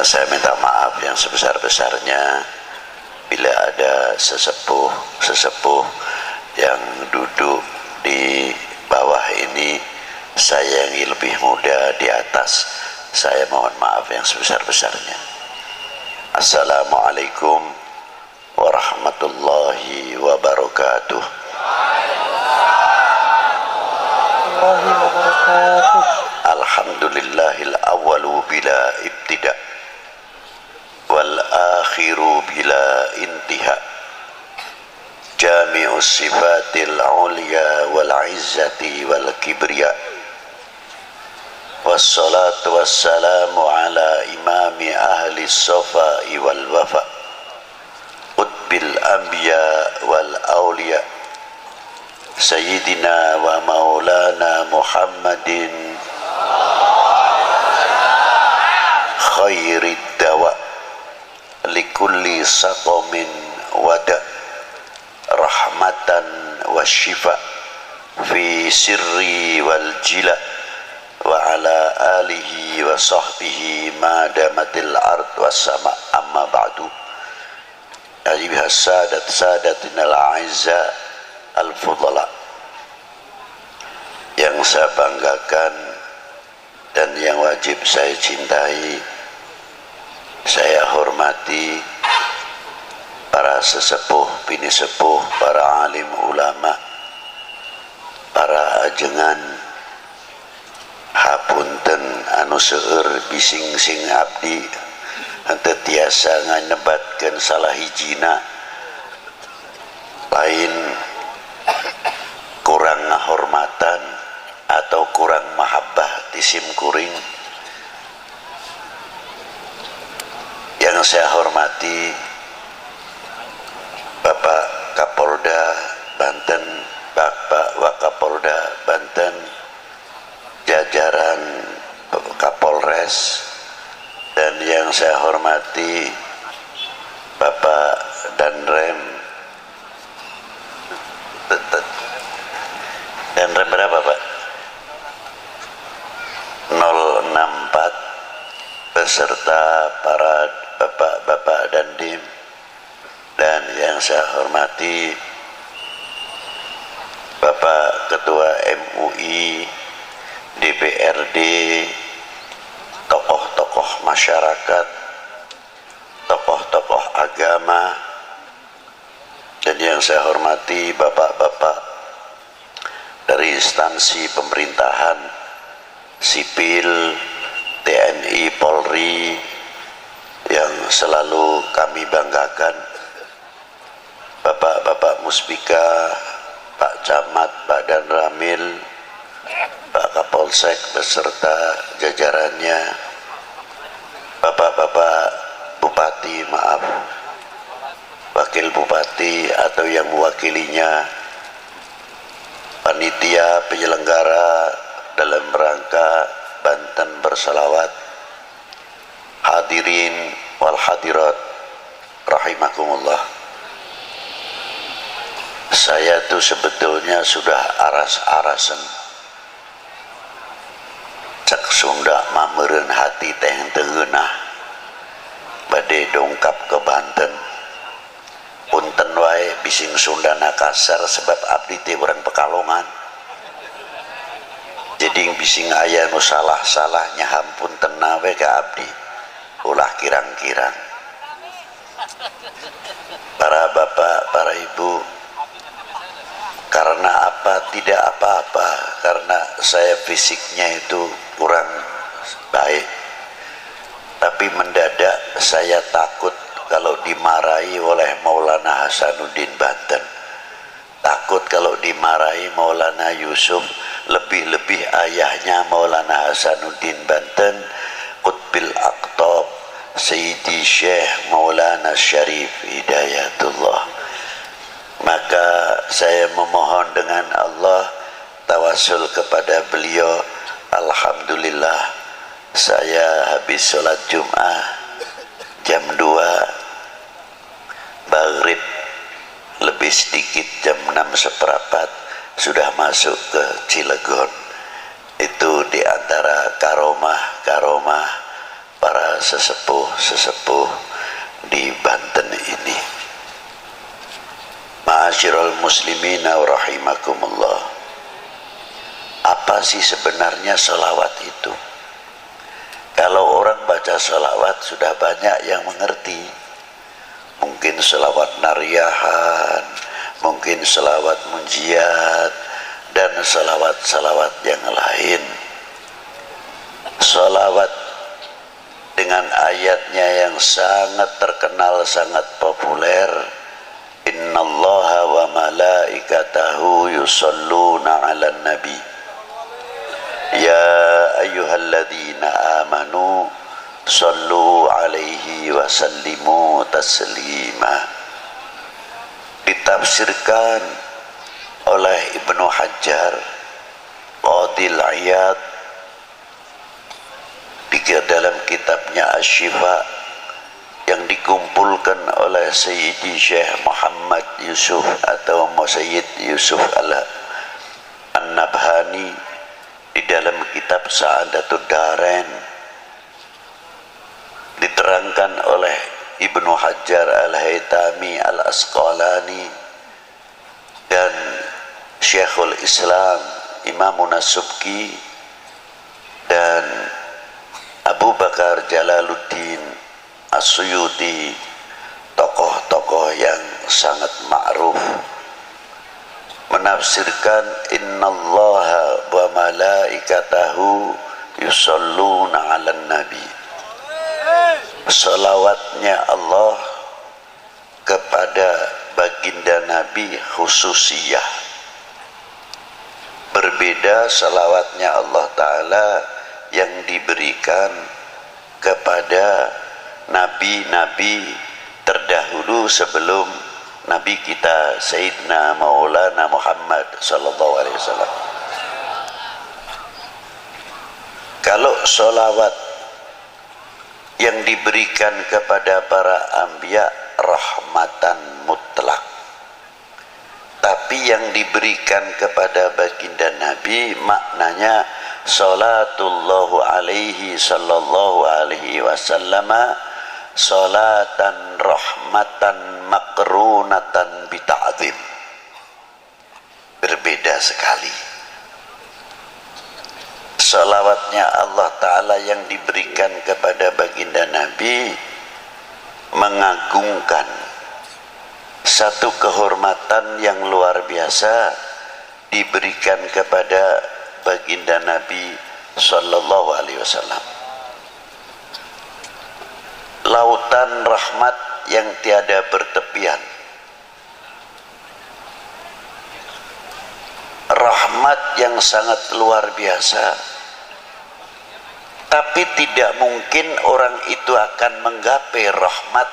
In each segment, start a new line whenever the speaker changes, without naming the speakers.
Sebelumnya saya minta maaf yang sebesar-besarnya bila ada sesepuh yang duduk di bawah ini saya yang lebih muda di atas. Saya mohon maaf yang sebesar-besarnya. Assalamualaikum warahmatullahi wabarakatuh. Alhamdulillahil awwalu bila ibtida wal akhiru bila intiha, jami'us sifatil ulya wal izzati wal kibriya, wassalatu wassalamu ala imami ahli safai wal wafa, qutbil anbiya wal awliya, sayyidina wa maulana Muhammadin khairid dawa likulli saqamin wada, rahmatan wa shifa fi sirri wal jila, wa ala alihi wa sahbihi ma damatil ard was sama. Amma ba'du. Ayyuhas sadatinal a'izza al fudala, yang saya banggakan dan yang wajib saya cintai, saya hormati para sesepuh, bini sepuh, para alim ulama, para ajengan, hapunten anu seueur bising sing abdi henteu tiasa nganebatkeun salah hijina, lain kurang ngahormatan atau kurang mahabbah tisim kuring. Yang saya hormati Bapak Kapolda Banten, Bapak Wakapolda Banten, jajaran Kapolres, dan yang saya hormati Bapak Danrem. Danrem berapa Pak? 064 beserta para bapak-bapak dandim, dan yang saya hormati Bapak Ketua MUI, DPRD, tokoh-tokoh masyarakat, tokoh-tokoh agama, dan yang saya hormati bapak-bapak dari instansi pemerintahan, sipil, TNI, Polri, yang selalu kami banggakan, bapak-bapak Muspika, Pak Camat, Pak Danramil, Pak Kapolsek beserta jajarannya, bapak-bapak Bupati, maaf, Wakil Bupati atau yang mewakilinya, panitia penyelenggara dalam rangka Banten bersalawat, hadirin wal hadirat rahimakumullah. Saya tuh sebetulnya sudah aras-arasen cek Sunda mameureun hati teh teu geunah bade dongkap ke Banten. Punten wae bising Sundana kasar sebab abdi teh urang Pekalongan. Jadi bising aya nu salah-salah nyahampun tenang we ka abdi. Ulah kirang-kirang. Para bapak, para ibu, karena apa? Tidak apa-apa, karena saya fisiknya itu kurang baik. Tapi mendadak saya takut kalau dimarahi oleh Maulana Hasanuddin Banten. Takut kalau dimarahi Maulana Yusuf, lebih-lebih ayahnya Maulana Hasanuddin Banten, Qutbil Aqtab, Sayyidi Syekh Maulana Syarif Hidayatullah. Maka saya memohon dengan Allah, tawasul kepada beliau. Alhamdulillah, saya habis sholat Jum'ah jam 2, maghrib lebih sedikit jam 6:15 sudah masuk ke Cilegon. Itu diantara karomah para sesepuh-sesepuh di Banten ini. Ma'asyiral muslimina wa rahimakumullah. Apa sih sebenarnya sholawat itu? Kalau orang baca sholawat sudah banyak yang mengerti. Mungkin sholawat nariyahan, mungkin sholawat munjiat, dan sholawat-sholawat yang lain. Sholawat dengan ayatnya yang sangat terkenal, sangat populer, innallaha wa malaikatahu yusalluna 'alan nabi ya ayyuhalladzina amanu sallu 'alaihi wa sallimu taslima. Ditafsirkan oleh Ibnu Hajar Qadil Iyad dalam kitabnya Asy-Syifa yang dikumpulkan oleh Sayyidi Syekh Muhammad Yusuf atau Sayyid Yusuf An-Nabhani di dalam kitab Sa'adatud Darain, diterangkan oleh Ibnu Hajar Al-Haytami Al-Asqalani dan Syekhul Islam Imamun As-Subki dan Abu Bakar Jalaluddin As-Suyuti, tokoh-tokoh yang sangat ma'ruf, menafsirkan innallaha wa malaikatahu yusalluna 'alan nabi. Salawatnya Allah kepada baginda Nabi khususiyah. Berbeda salawatnya Allah Ta'ala yang diberikan kepada nabi-nabi terdahulu sebelum Nabi kita Sayyidina Maulana Muhammad sallallahu alaihi wasallam. Kalau sholawat yang diberikan kepada para anbiya rahmatan mutlak, tapi yang diberikan kepada baginda Nabi maknanya salatullahu alaihi sallallahu alaihi wasallama salatan rahmatan makrunatan bita'zim. Berbeda sekali. Salawatnya Allah Ta'ala yang diberikan kepada baginda Nabi mengagungkan satu kehormatan yang luar biasa diberikan kepada baginda Nabi sallallahu alaihi wasallam. Lautan rahmat yang tiada bertepian, rahmat yang sangat luar biasa, tapi tidak mungkin orang itu akan menggapai rahmat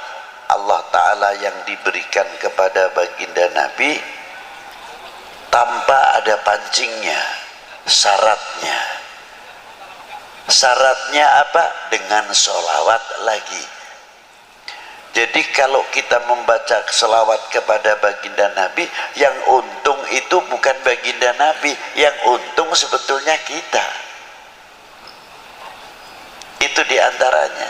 Allah Ta'ala yang diberikan kepada baginda Nabi tanpa ada pancingnya, syaratnya. Syaratnya apa? Dengan sholawat lagi. Jadi kalau kita membaca selawat kepada baginda Nabi, yang untung itu bukan baginda Nabi, yang untung sebetulnya kita. Itu diantaranya.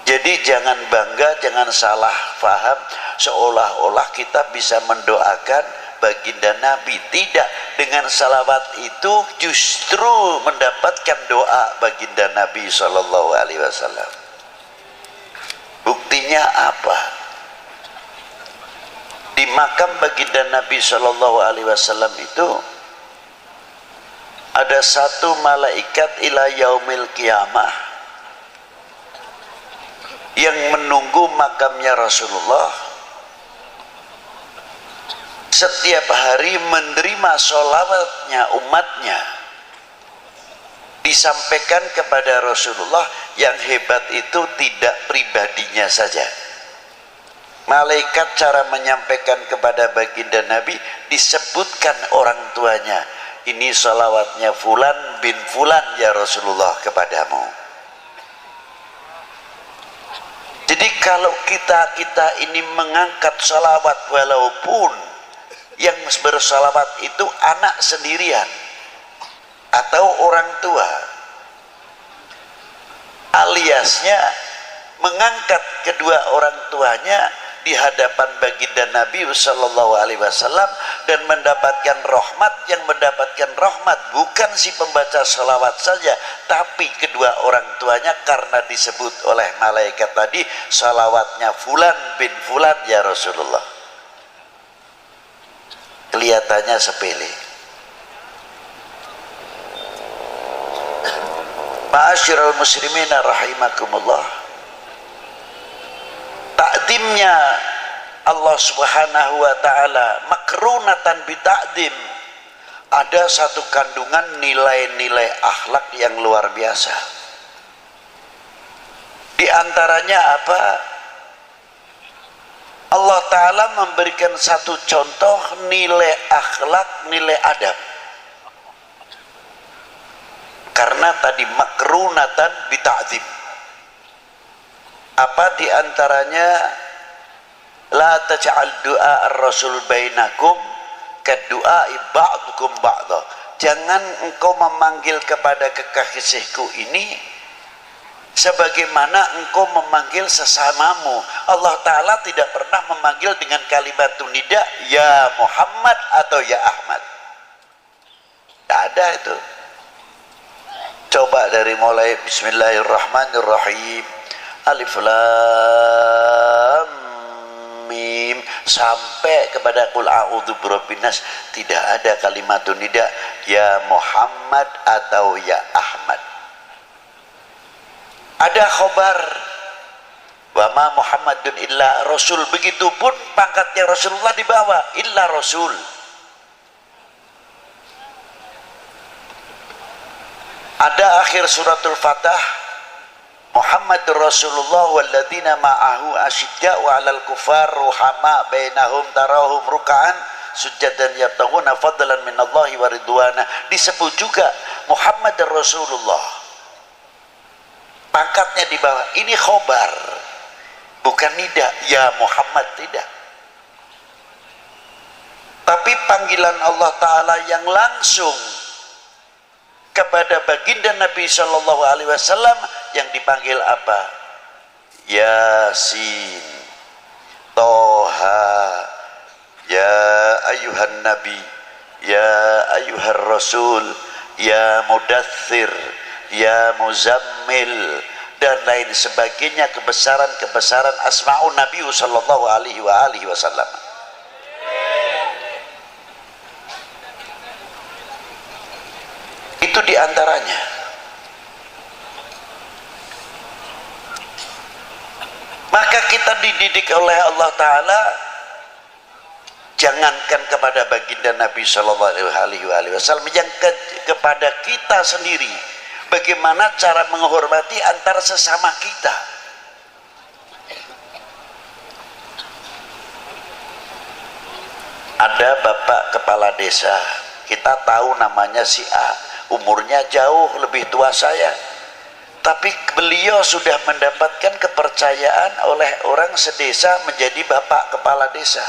Jadi jangan bangga, jangan salah faham seolah-olah kita bisa mendoakan baginda Nabi. Tidak, dengan salawat itu justru mendapatkan doa baginda Nabi sallallahu alaihi wasallam. Buktinya apa? Di makam baginda Nabi sallallahu alaihi wasallam itu ada satu malaikat ila yaumil qiyamah yang menunggu makamnya Rasulullah, setiap hari menerima sholawatnya umatnya, disampaikan kepada Rasulullah. Yang hebat itu tidak pribadinya saja. Malaikat cara menyampaikan kepada baginda Nabi disebutkan orang tuanya. Ini sholawatnya fulan bin fulan ya Rasulullah kepadamu. Jadi kalau kita ini mengangkat sholawat, walaupun yang bersalawat itu anak sendirian atau orang tua, aliasnya mengangkat kedua orang tuanya di hadapan baginda Nabi Sallallahu Alaihi Wasallam dan mendapatkan rahmat. Yang mendapatkan rahmat bukan si pembaca salawat saja, tapi kedua orang tuanya, karena disebut oleh malaikat tadi salawatnya fulan bin fulan ya Rasulullah. Kelihatannya sepele. Ma'asyiral muslimin rahimakumullah, takdimnya Allah Subhanahu wa taala makrunatan bita'dim, ada satu kandungan nilai-nilai akhlak yang luar biasa. Di antaranya apa? Allah taala memberikan satu contoh nilai akhlak, nilai adab. Karena tadi makrunatan bita'dim. Apa di antaranya? La taj'al du'a ar-rasul bainakum kadu'ai ba'dukum ba'da. Jangan engkau memanggil kepada kekasihku ini sebagaimana engkau memanggil sesamamu. Allah Ta'ala tidak pernah memanggil dengan kalimat nida ya Muhammad atau ya Ahmad. Tidak ada itu. Coba dari mulai Bismillahirrahmanirrahim, Alif Lam Mim sampai kepada Qul a'udzu birabbin nas, tidak ada kalimat nida ya Muhammad atau ya Ahmad. Ada khobar wa ma Muhammadun illa rasul, begitupun pangkatnya Rasulullah di bawah illa rasul. Ada akhir suratul Fatah Muhammadur Rasulullah walladzina ma'ahu asyidda'u 'alal kufar ruhama bainahum tarahum ruk'an sujadan yabtaghuna fadlan minallahi wa ridwana. Disebut juga Muhammadur Rasulullah, pangkatnya di bawah. Ini khobar, bukan nida ya Muhammad, tidak. Tapi panggilan Allah Ta'ala yang langsung kepada baginda Nabi Sallallahu Alaihi Wasallam yang dipanggil apa? Yasin, Toha, ya ayuhan Nabi, ya ayuhan Rasul, ya Mudaththir, ya Muzammil, dan lain sebagainya, kebesaran-kebesaran asma'un Nabi Sallallahu Alaihi Wasallam. Itu diantaranya. Maka kita dididik oleh Allah Ta'ala, jangankan kepada baginda Nabi Sallallahu Alaihi Wasallam, yang kepada kita sendiri, bagaimana cara menghormati antara sesama kita. Ada bapak kepala desa, kita tahu namanya si A, umurnya jauh lebih tua saya, tapi beliau sudah mendapatkan kepercayaan oleh orang sedesa menjadi bapak kepala desa.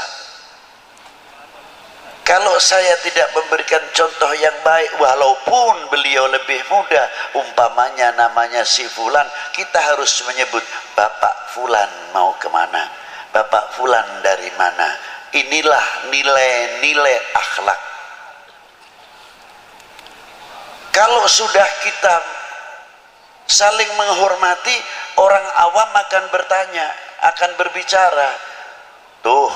Kalau saya tidak memberikan contoh yang baik, walaupun beliau lebih muda, umpamanya namanya si Fulan, kita harus menyebut Bapak Fulan mau kemana, Bapak Fulan dari mana. Inilah nilai-nilai akhlak. Kalau sudah kita saling menghormati, orang awam akan bertanya, akan berbicara, tuh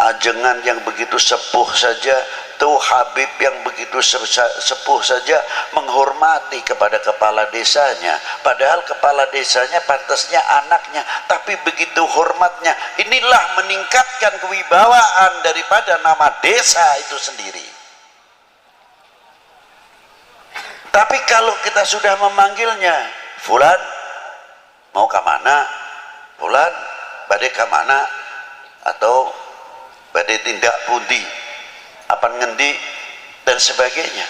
ajengan yang begitu sepuh saja, tuh Habib yang begitu sepuh saja menghormati kepada kepala desanya, padahal kepala desanya pantasnya anaknya, tapi begitu hormatnya. Inilah meningkatkan kewibawaan daripada nama desa itu sendiri. Tapi kalau kita sudah memanggilnya, Fulan mau ke mana, Fulan badai ke mana, atau badai tindak pundi, apa ngendi, dan sebagainya,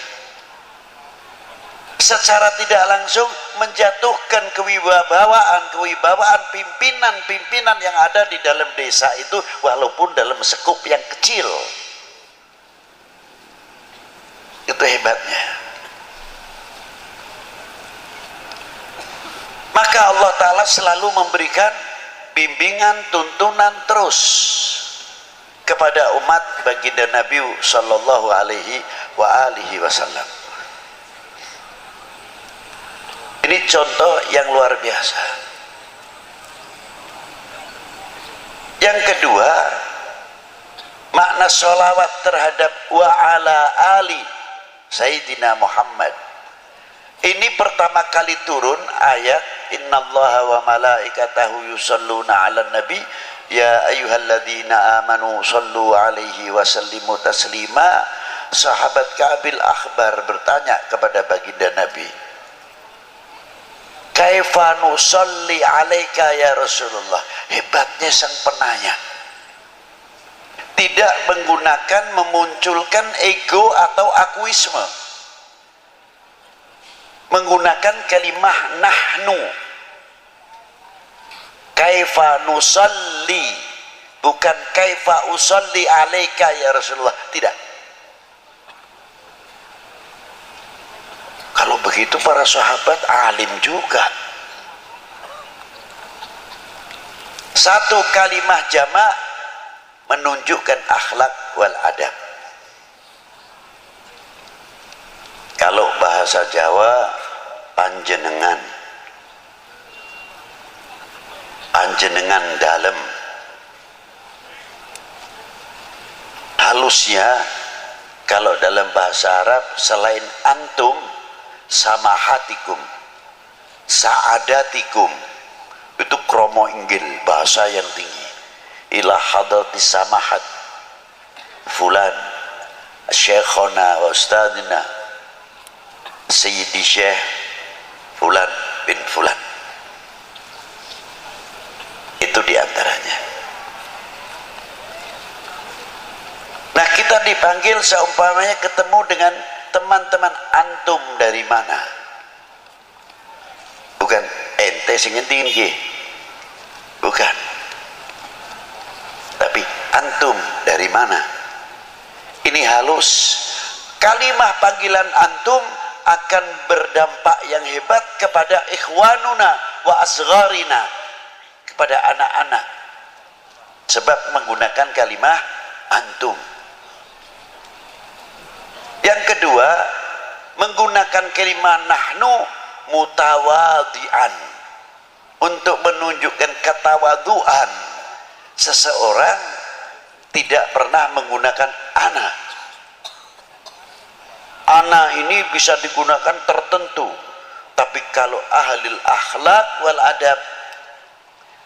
secara tidak langsung menjatuhkan kewibawaan pimpinan-pimpinan yang ada di dalam desa itu, walaupun dalam sekup yang kecil. Itu hebatnya. Maka Allah Ta'ala selalu memberikan bimbingan, tuntunan terus kepada umat baginda Nabi sallallahu alaihi wasallam. Ini contoh yang luar biasa. Yang kedua, makna sholawat terhadap wa ala ali Sayyidina Muhammad. Ini pertama kali turun ayat innallaha wa malaikatahu yusalluna 'alan nabi ya ayyuhalladzina amanu sallu 'alaihi wa sallimu taslima. Sahabat Ka'bil Akhbar bertanya kepada baginda Nabi, kaifa nusalli 'alaika ya Rasulullah. Hebatnya sang penanya, tidak menggunakan memunculkan ego atau akuisme, menggunakan kalimah nahnu. Kaifa nusalli, bukan kaifa usalli alaika ya Rasulullah, tidak. Kalau begitu para sahabat alim juga. Satu kalimah jamak menunjukkan akhlak wal adab. Kalau bahasa Jawa panjenengan, panjenengan dalam. Halusnya kalau dalam bahasa Arab selain antum, samahatikum, saadatikum, itu kromo inggil, bahasa yang tinggi. Ila hadratis samahat fulan syekhona wa ustadina Sayyidi Syekh fulan bin fulan. Itu diantaranya. Nah, kita dipanggil seumpamanya ketemu dengan teman-teman, antum dari mana? Bukan ente sing ngentiin nggih. Bukan. Tapi antum dari mana? Ini halus. Kalimah panggilan antum akan berdampak yang hebat kepada ikhwanuna wa asgharina, kepada anak-anak, sebab menggunakan kalimah antum. Yang kedua, menggunakan kalimah nahnu mutawadian, untuk menunjukkan ketawaduan. Seseorang tidak pernah menggunakan ana. Ana ini bisa digunakan tertentu, tapi kalau ahlil akhlak wal adab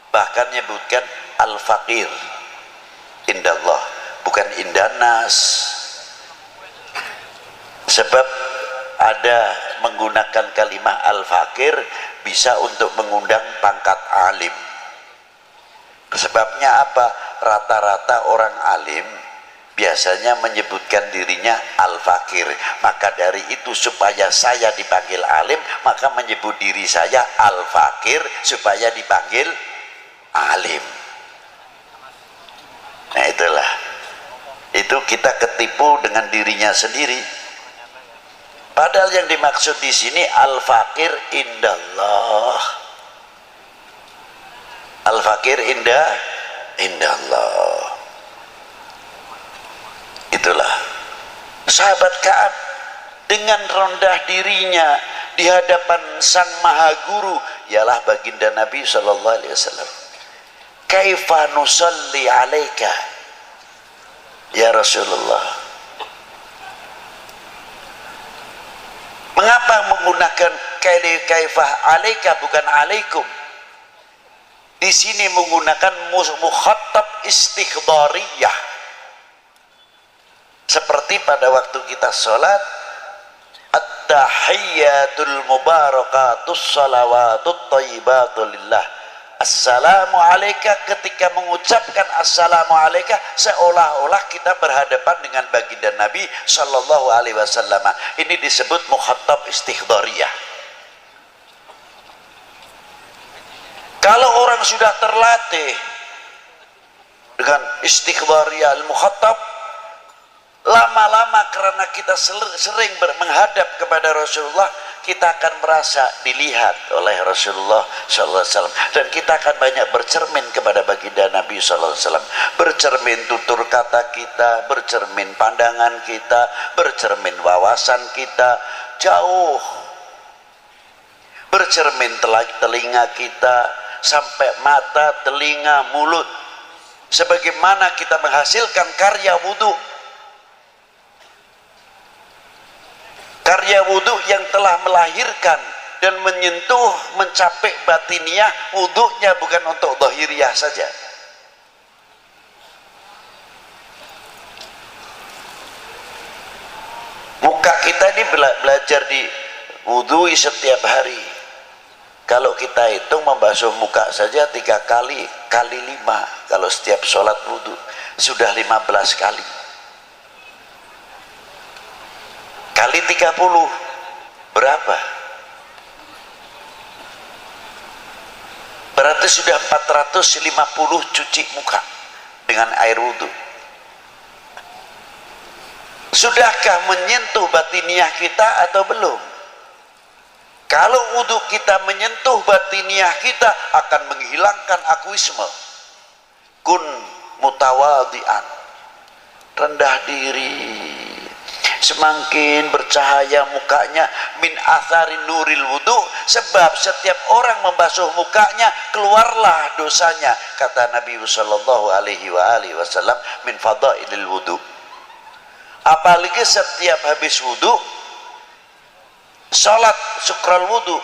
bahkan menyebutkan al-faqir indallah, bukan indanas. Sebab ada menggunakan kalimah al-faqir bisa untuk mengundang pangkat alim. Sebabnya apa? Rata-rata orang alim biasanya menyebutkan dirinya al-faqir. Maka dari itu supaya saya dipanggil alim, maka menyebut diri saya al-faqir supaya dipanggil alim. Nah itulah, itu kita ketipu dengan dirinya sendiri. Padahal yang dimaksud di sini al-faqir indallah. Al-faqir indallah. Itulah sahabat Ka'ab dengan rendah dirinya di hadapan sang maha guru, ialah baginda Nabi sallallahu alaihi wasallam. Kaifa nusalli alaika ya Rasulullah. Mengapa menggunakan kaifah alaika bukan alaikum? Di sini menggunakan mukhatab istighbariyah. Seperti pada waktu kita sholat, at-tahiyyatul mubarakatus salawatut thayyibatul lillah. Assalamu alaika, ketika mengucapkan assalamu alaika seolah-olah kita berhadapan dengan baginda Nabi sallallahu alaihi wasallam. Ini disebut mukhatab istighbariyah. Kalau orang sudah terlatih dengan istighbariyah al-mukhatab, lama-lama karena kita sering menghadap kepada Rasulullah, kita akan merasa dilihat oleh Rasulullah SAW, dan kita akan banyak bercermin kepada baginda Nabi SAW. Bercermin tutur kata kita, bercermin pandangan kita, bercermin wawasan kita, jauh bercermin telinga kita sampai mata, telinga, mulut. Sebagaimana kita menghasilkan karya wudhu, karya wudhu yang telah melahirkan dan menyentuh, mencapai batiniah. Wudhunya bukan untuk zahiriyah saja. Muka kita ini belajar di wudhui setiap hari. Kalau kita hitung membasuh muka saja 3 kali, kali 5. Kalau setiap sholat wudhu sudah 15 kali. Kali 30 berapa? Berarti sudah 450 cuci muka dengan air wudhu. Sudahkah menyentuh batiniah kita atau belum? Kalau wudhu kita menyentuh batiniah kita, akan menghilangkan akuisme. Kun mutawadian, rendah diri. Semakin bercahaya mukanya, min atharin nuril wudhu, sebab setiap orang membasuh mukanya keluarlah dosanya, kata Nabi sallallahu alaihi wasallam, min fadailil wudhu. Apalagi setiap habis wudhu sholat syukral wudhu,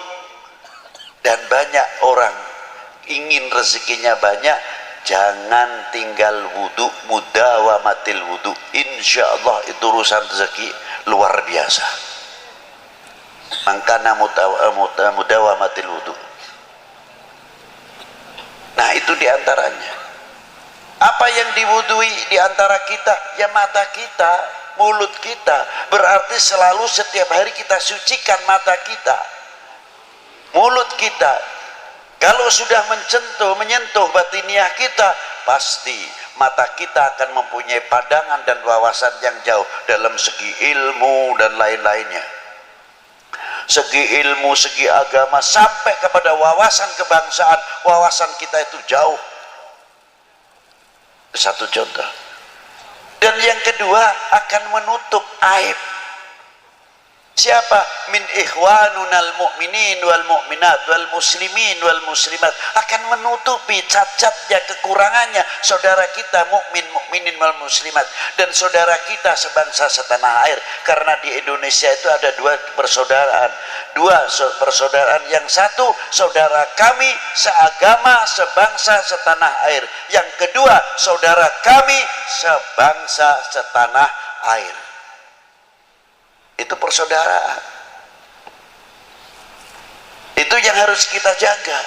dan banyak orang ingin rezekinya banyak, jangan tinggal wudhu, mudawamatil wudhu. Insya Allah itu urusan rezeki luar biasa. Mangkana mudawamatil wudhu. Nah itu diantaranya. Apa yang diwudhui diantara kita? Ya mata kita, mulut kita. Berarti selalu setiap hari kita sucikan mata kita, mulut kita. Kalau sudah menyentuh batiniah kita, pasti mata kita akan mempunyai pandangan dan wawasan yang jauh dalam segi ilmu dan lain-lainnya. Segi ilmu, segi agama, sampai kepada wawasan kebangsaan, wawasan kita itu jauh. Satu contoh. Dan yang kedua, akan menutup aib. Siapa? Min ikhwanunal mu'minin wal mu'minat wal muslimin wal muslimat, akan menutupi cacatnya, kekurangannya saudara kita mukminin wal muslimat, dan saudara kita sebangsa setanah air. Karena di Indonesia itu ada dua persaudaraan. Yang satu, saudara kami seagama, sebangsa, setanah air. Yang kedua, saudara kami sebangsa, setanah air. Itu persaudaraan. Itu yang harus kita jaga,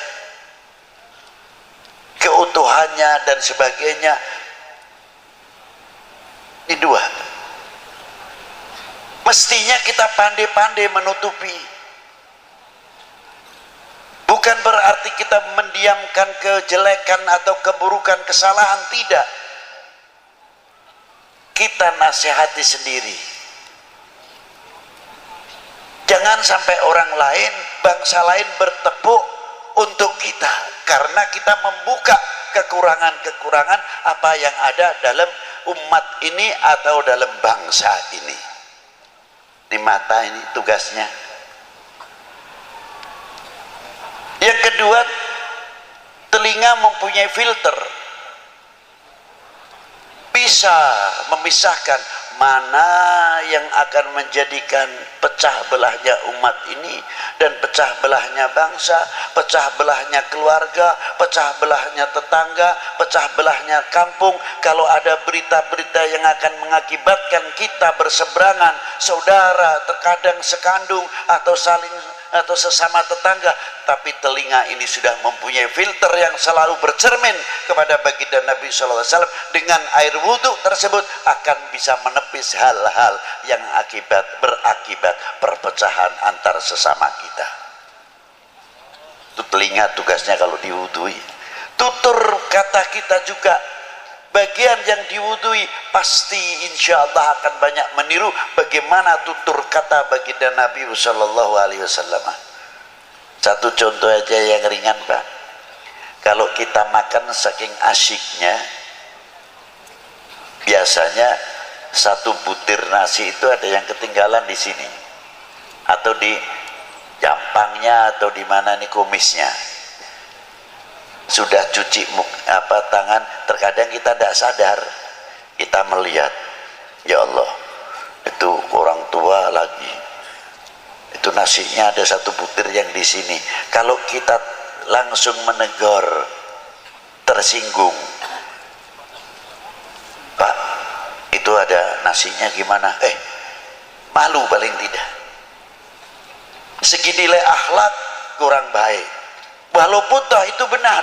keutuhannya dan sebagainya. Ini dua. Mestinya kita pandai-pandai menutupi. Bukan berarti kita mendiamkan kejelekan atau keburukan, kesalahan, tidak. Kita nasihati sendiri. Jangan sampai orang lain, bangsa lain bertepuk untuk kita, karena kita membuka kekurangan-kekurangan apa yang ada dalam umat ini atau dalam bangsa ini. Di mata ini tugasnya. Yang kedua, telinga mempunyai filter, bisa memisahkan mana yang akan menjadikan pecah belahnya umat ini dan pecah belahnya bangsa, pecah belahnya keluarga, pecah belahnya tetangga, pecah belahnya kampung. Kalau ada berita-berita yang akan mengakibatkan kita berseberangan, saudara terkadang sekandung atau saling atau sesama tetangga, tapi telinga ini sudah mempunyai filter yang selalu bercermin kepada baginda Nabi SAW, dengan air wudhu tersebut akan bisa menepis hal-hal yang berakibat perpecahan antar sesama kita. Itu telinga tugasnya kalau diwudhui. Tutur kata kita juga bagian yang diwudui pasti insya Allah akan banyak meniru bagaimana tutur kata baginda Nabi Sallallahu Alaihi Wasallam. Satu contoh aja yang ringan Pak, kalau kita makan saking asyiknya, biasanya satu butir nasi itu ada yang ketinggalan di sini atau di jampangnya atau di mana nih kumisnya. Sudah cuci tangan, terkadang kita tidak sadar, kita melihat, ya Allah, itu orang tua lagi, itu nasinya ada satu butir yang di sini. Kalau kita langsung menegur, tersinggung, Pak, itu ada nasinya gimana? Malu paling tidak. Segi nilai akhlak kurang baik, walaupun toh itu benar.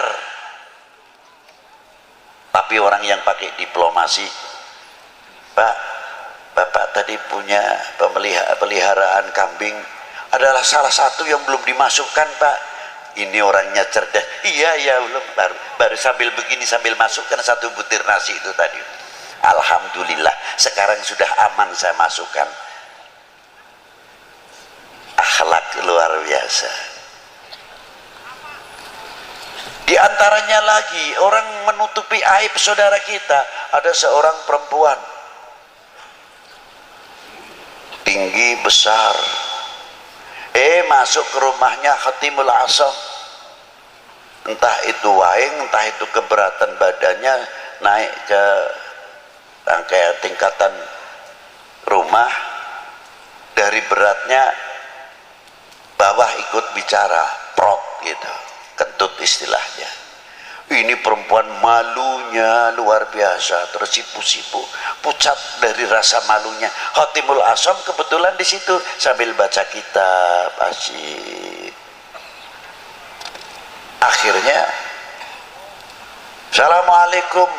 Tapi orang yang pakai diplomasi, Pak, Bapak tadi punya peliharaan kambing, adalah salah satu yang belum dimasukkan Pak. Ini orangnya cerdas. Iya belum, baru sambil begini sambil masukkan satu butir nasi itu tadi. Alhamdulillah sekarang sudah aman saya masukkan. Akhlak luar biasa. Di antaranya lagi orang menutupi aib saudara kita. Ada seorang perempuan tinggi besar, masuk ke rumahnya Khatimul Asam, entah itu waing, entah itu keberatan badannya, naik ke rangkaian tingkatan rumah, dari beratnya bawah ikut bicara, prot gitu, kentut istilahnya. Ini perempuan malunya luar biasa, tersipu-sipu, pucat dari rasa malunya. Khatimul Asam kebetulan di situ sambil baca kitab asyik. Akhirnya, Assalamualaikum.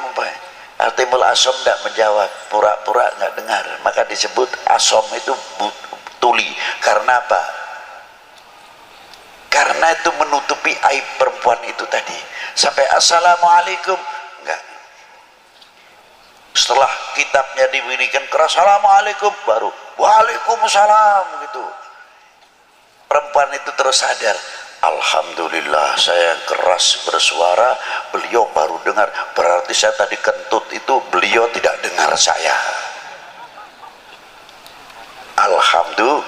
Khatimul Asam tidak menjawab, pura-pura nggak dengar. Maka disebut Asam itu tuli. Karena apa? Karena itu menutupi aib perempuan itu tadi. Sampai Assalamualaikum enggak. Setelah kitabnya diberikan keras, Assalamualaikum, baru Waalaikumsalam gitu. Perempuan itu terus sadar, Alhamdulillah saya yang keras bersuara, beliau baru dengar. Berarti saya tadi kentut itu beliau tidak dengar saya. Alhamdulillah,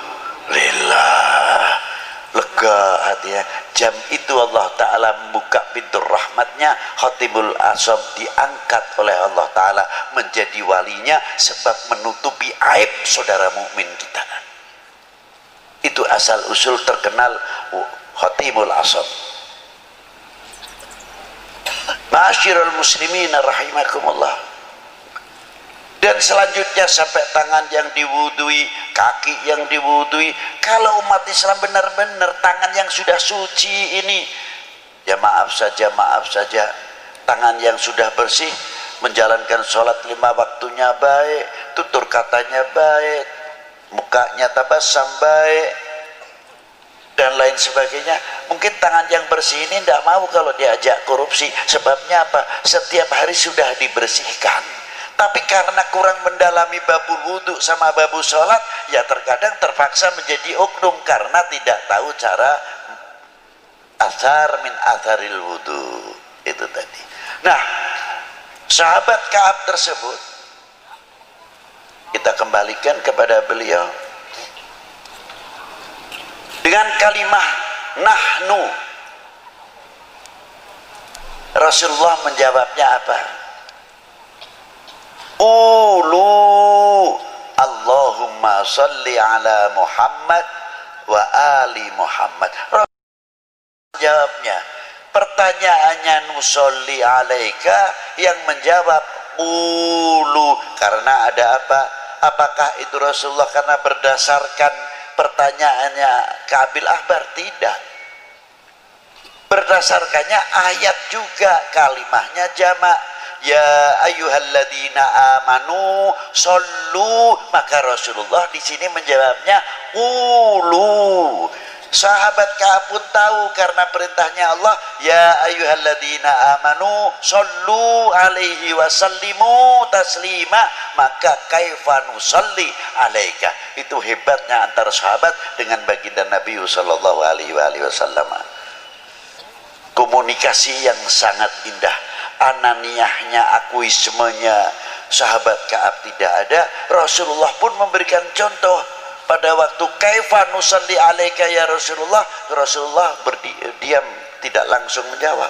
lega hatinya. Jam itu Allah Ta'ala membuka pintu rahmatnya. Khatimul Asam diangkat oleh Allah Ta'ala menjadi walinya sebab menutupi aib saudara mukmin kita. Itu asal usul terkenal Khatimul Asam. Ma'asyiral muslimin rahimakumullah. Dan selanjutnya sampai tangan yang diwudui, kaki yang diwudui. Kalau umat Islam benar-benar tangan yang sudah suci ini, ya maaf saja, tangan yang sudah bersih, menjalankan sholat 5 waktunya baik, tutur katanya baik, mukanya tabassum baik, dan lain sebagainya. Mungkin tangan yang bersih ini tidak mau kalau diajak korupsi. Sebabnya apa? Setiap hari sudah dibersihkan. Tapi karena kurang mendalami babul wudhu sama babul sholat, ya terkadang terpaksa menjadi oknum karena tidak tahu cara athar min atharil wudhu itu tadi. Nah, sahabat Ka'ab tersebut kita kembalikan kepada beliau dengan kalimah nahnu. Rasulullah menjawabnya apa? Ulu Allahumma salli ala Muhammad wa ali Muhammad. Rasul jawabnya, pertanyaannya nusolli alaika, yang menjawab ulu. Karena ada apa? Apakah itu Rasulullah karena berdasarkan pertanyaannya Kabil Ahbar? Tidak. Berdasarkannya ayat juga, kalimahnya jamak. Ya ayyuhalladzina amanu sallu, maka Rasulullah di sini menjawabnya ulu. Sahabat Ka'ab pun tahu karena perintahnya Allah, ya ayyuhalladzina amanu sallu alaihi wasallimu taslima, maka kaifa nusalli alaika. Itu hebatnya antara sahabat dengan baginda Nabi sallallahu alaihi wasallam. Komunikasi yang sangat indah, ananiyahnya, akuismenya sahabat Ka'ab tidak ada. Rasulullah pun memberikan contoh. Pada waktu kaifa nusalli alaika ya Rasulullah, Rasulullah diam, tidak langsung menjawab.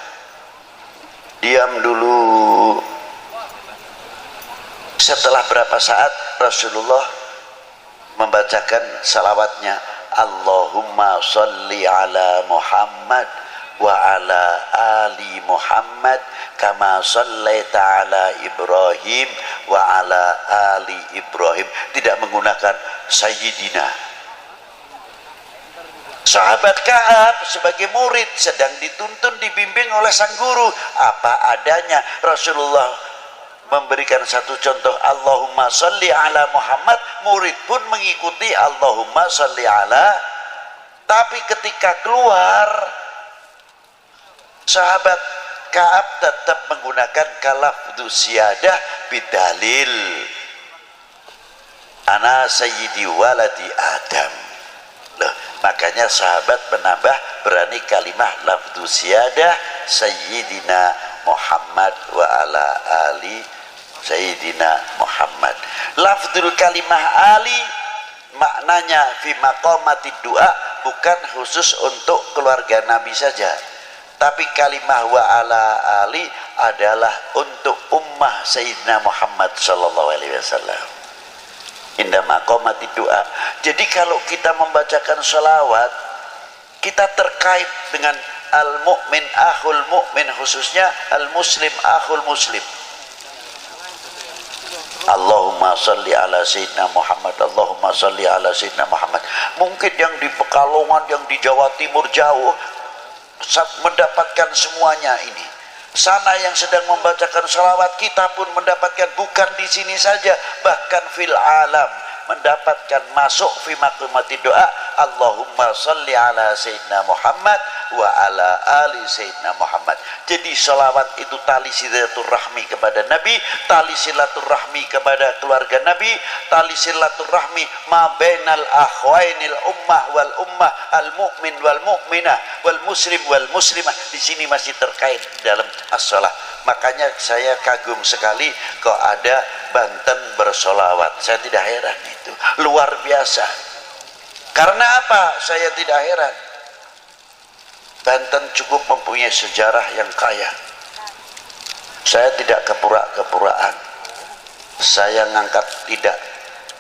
Diam dulu. Setelah berapa saat Rasulullah membacakan salawatnya, Allahumma salli ala Muhammad wa ala ali Muhammad kama sallaita ala Ibrahim wa ala ali Ibrahim. Tidak menggunakan Sayyidina. Sahabat Ka'ab sebagai murid sedang dituntun, dibimbing oleh sang guru apa adanya. Rasulullah memberikan satu contoh, Allahumma salli ala Muhammad, murid pun mengikuti Allahumma salli ala. Tapi ketika keluar, sahabat Ka'ab tetap menggunakan kalafdu siyadah bidalil ana sayyidi waladi Adam. Loh, makanya sahabat menambah berani kalimah lafdu siyadah sayyidina Muhammad wa ala ali sayyidina Muhammad. Lafdul kalimah ali maknanya fi maqamati doa, bukan khusus untuk keluarga Nabi saja, tapi kalimah wa ala ali adalah untuk ummah Sayyidina Muhammad sallallahu alaihi wasallam. Indah maqamati doa. Jadi kalau kita membacakan sholawat, kita terkait dengan al-mu'min akhul mu'min, khususnya al-muslim akhul muslim. Allahumma salli ala Sayyidina Muhammad, Allahumma salli ala Sayyidina Muhammad. Mungkin yang di Pekalongan, yang di Jawa Timur jauh mendapatkan semuanya ini. Sana yang sedang membacakan salawat, kita pun mendapatkan, bukan di sini saja, bahkan fil alam mendapatkan, masuk fi maqamati doa Allahumma salli ala Sayyidina Muhammad wa ala ali Sayyidina Muhammad. Jadi salawat itu tali silaturahmi kepada Nabi, tali silaturahmi kepada keluarga Nabi, tali silaturahmi ma bainal akhwainil ummah wal ummah, al mu'min wal mu'minah wal muslim wal muslimah. Di sini masih terkait dalam as-shalah. Makanya saya kagum sekali kok ada Banten bersolawat. Saya tidak heran, itu luar biasa. Karena apa? Saya tidak heran. Banten cukup mempunyai sejarah yang kaya. Saya tidak kepura-kepuraan. Saya ngangkat tidak.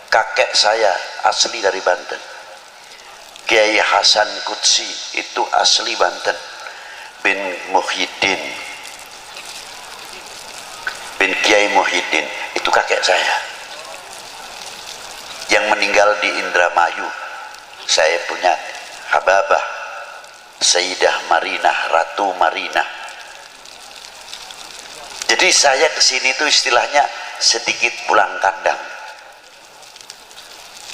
Kakek saya asli dari Banten. Kiai Hasan Qudsi itu asli Banten. Bin Muhyiddin, bin Kiai Muhyiddin, itu kakek saya. Yang meninggal di Indramayu. Saya punya Hababah Sayyidah Marinah, Ratu Marinah. Jadi saya kesini itu istilahnya sedikit pulang kandang,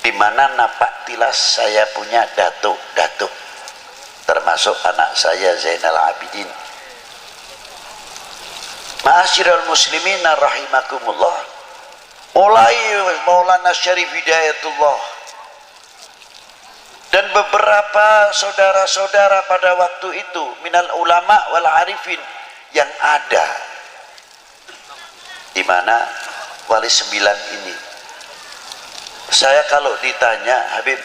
di mana napak tilas saya punya datuk-datuk, termasuk anak saya Zainal Abidin. Ma'asyiral muslimin rahimakumullah, mulai Maulana Syarif Hidayatullah dan beberapa saudara-saudara pada waktu itu minal ulama wal arifin yang ada di mana Wali Sembilan ini. Saya kalau ditanya, Habib,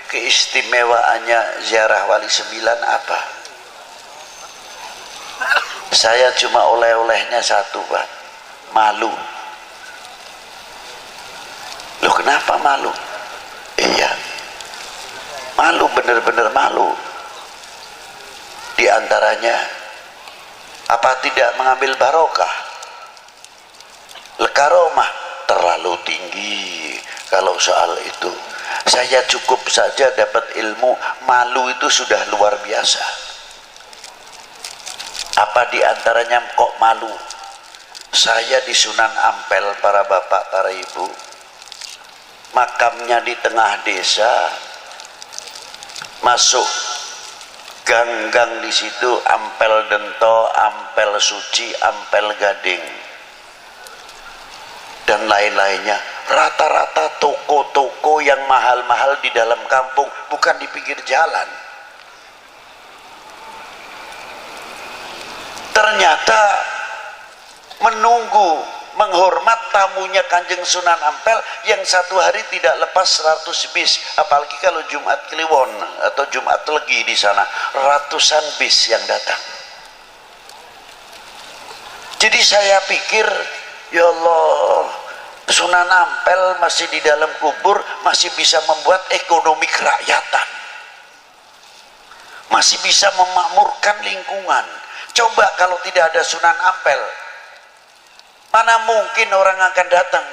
keistimewaannya ziarah Wali Sembilan apa? Saya cuma oleh-olehnya satu, Pak, malu. Loh, kenapa malu? Iya, malu, benar-benar malu. Di antaranya, apa tidak mengambil barokah? Lekaromah terlalu tinggi kalau soal itu. Saya cukup saja dapat ilmu, malu itu sudah luar biasa. Apa di antaranya kok malu? Saya di Sunan Ampel, para bapak, para ibu, makamnya di tengah desa, masuk Ganggang di situ Ampel Dento, Ampel Suci, Ampel Gading, dan lain-lainnya. Rata-rata toko-toko yang mahal-mahal di dalam kampung, bukan di pinggir jalan. Ternyata menunggu, menghormat tamunya Kanjeng Sunan Ampel yang satu hari tidak lepas 100 bis, apalagi kalau Jumat Kliwon atau Jumat Legi di sana, ratusan bis yang datang. Jadi saya pikir, ya Allah, Sunan Ampel masih di dalam kubur, masih bisa membuat ekonomi kerakyatan, masih bisa memakmurkan lingkungan. Coba kalau tidak ada Sunan Ampel, mana mungkin orang akan datang?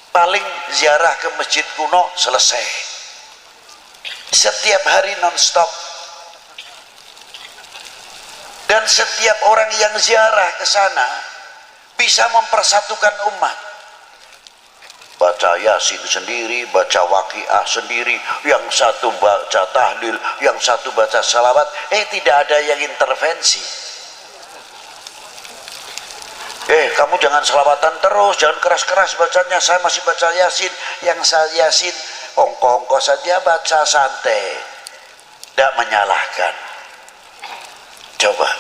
Paling ziarah ke masjid kuno selesai. Setiap hari non-stop. Dan setiap orang yang ziarah ke sana bisa mempersatukan umat. Baca Yasin sendiri, baca Waqiah sendiri, yang satu baca tahlil, yang satu baca salawat. Tidak ada yang intervensi. Kamu jangan selawatan terus, jangan keras-keras bacanya, saya masih baca Yasin. Yang saya Yasin ongko-ongko saja, baca santai, tidak menyalahkan. Coba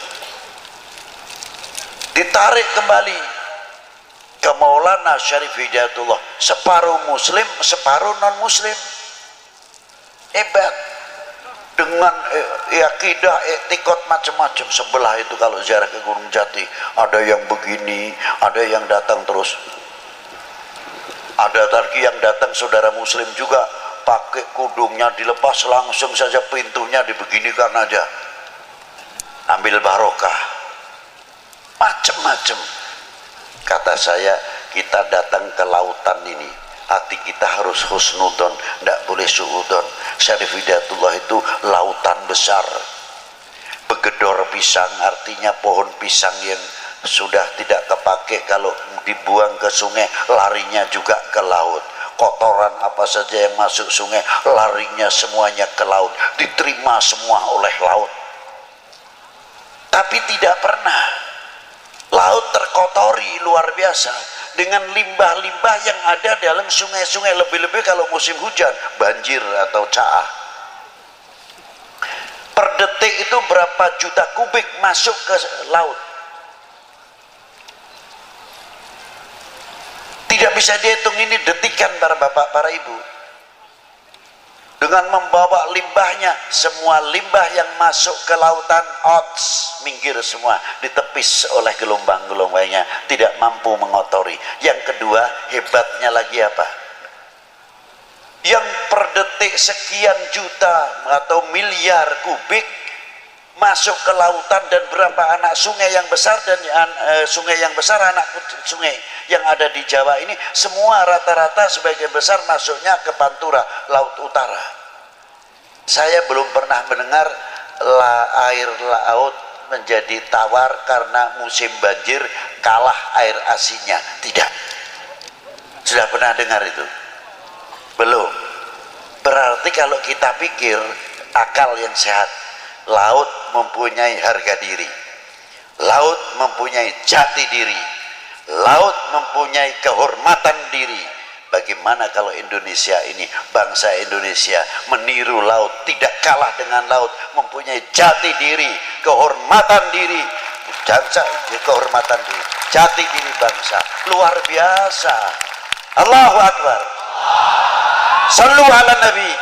ditarik kembali ke Maulana Syarif Hidayatullah, separuh muslim, separuh non muslim. Hebat. Dengan akidah, etikot macam-macam. Sebelah itu kalau ziarah ke Gunung Jati, ada yang begini, ada yang datang terus. Ada lagi yang datang saudara muslim juga, pakai kudungnya dilepas, langsung saja pintunya dibeginikan aja, ambil barokah. Macam-macam. Kata saya, kita datang ke lautan ini, hati kita harus husnudon, tidak boleh suudon. Syarif Hidayatullah itu lautan besar. Begedor pisang artinya pohon pisang yang sudah tidak kepake, kalau dibuang ke sungai larinya juga ke laut. Kotoran apa saja yang masuk sungai larinya semuanya ke laut, diterima semua oleh laut. Tapi tidak pernah laut terkotori luar biasa dengan limbah-limbah yang ada dalam sungai-sungai, lebih-lebih kalau musim hujan, banjir atau caah. Per detik itu berapa juta kubik masuk ke laut. Tidak bisa dihitung, ini detikan para bapak, para ibu. Dengan membawa limbahnya, semua limbah yang masuk ke lautan, minggir semua, ditepis oleh gelombang-gelombangnya, tidak mampu mengotori. Yang kedua, hebatnya lagi apa? Yang per detik sekian juta atau miliar kubik masuk ke lautan, dan berapa anak sungai yang besar, dan sungai yang besar, anak sungai yang ada di Jawa ini semua rata-rata sebagian besar masuknya ke Pantura, Laut Utara. Saya belum pernah mendengar air laut menjadi tawar karena musim banjir kalah air asinnya. Tidak. Sudah pernah dengar itu? Belum. Berarti kalau kita pikir akal yang sehat, laut mempunyai harga diri, laut mempunyai jati diri, laut mempunyai kehormatan diri. Bagaimana kalau Indonesia ini, bangsa Indonesia meniru laut, tidak kalah dengan laut, mempunyai jati diri, kehormatan diri, bangsa, kehormatan diri, jati diri bangsa, luar biasa. Allahu Akbar. Sallu ala Nabi.